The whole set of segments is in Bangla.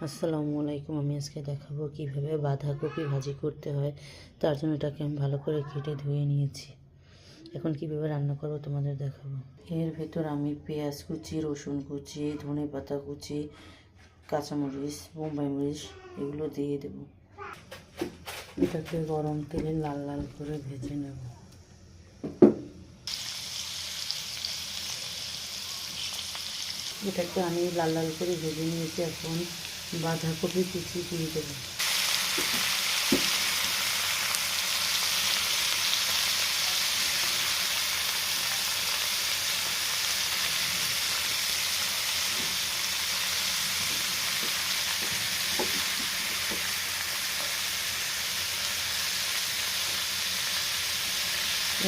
আসসালামু আলাইকুম। আমি আজকে দেখাবো কিভাবে বাঁধাকপি ভাজি করতে হয়। তার জন্য এটাকে আমি ভালো করে কেটে ধুয়ে নিয়েছি। এখন কিভাবে রান্না করবো তোমাদের দেখাবো। এর ভেতর আমি পেঁয়াজ কুচি, রসুন কুচি, ধনে পাতা কুচি, কাঁচামরিচ, বোম্বাই মরিচ এগুলো দিয়ে দেব। এটাকে গরম তেলে লাল লাল করে ভেজে নেব। এটাকে আমি লাল লাল করে ভেজে নিয়েছি। এখন বাঁধাকপি কুচি দিয়ে দেবো।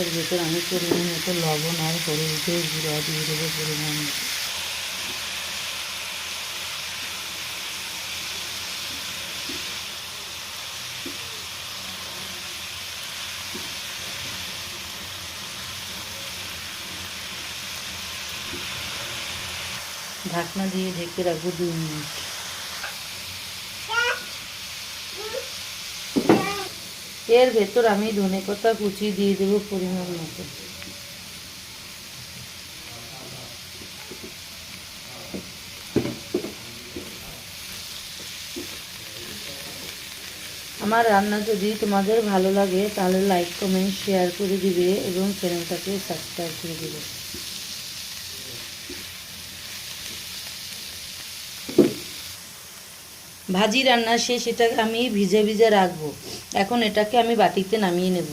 এর ভেতর আমি পরিমাণ মতো লবণ আর হলুদের গুঁড়া দিয়ে দেবো পরিমাণ মতো। ঢাকনা দিয়ে ঢেকে রাখবো 2 মিনিট। এর ভেতর আমি ধনেপাতা কুচি দিয়ে দেবো পরিমাণ মতো। আমার রান্না যদি তোমাদের ভালো লাগে তাহলে লাইক কমেন্ট শেয়ার করে দিবে এবং চ্যানেলটাকে সাবস্ক্রাইব করে দিবে। ভাজি রান্না শেষ, এটাকে আমি ভিজে ভিজে রাখবো। এখন এটাকে আমি বাটিতে নামিয়ে নেব।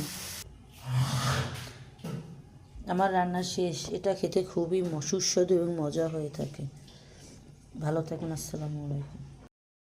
আমার রান্না শেষ। এটা খেতে খুবই সুস্বাদু এবং মজা হয়ে থাকে। ভালো থাকুন। আসসালামু আলাইকুম।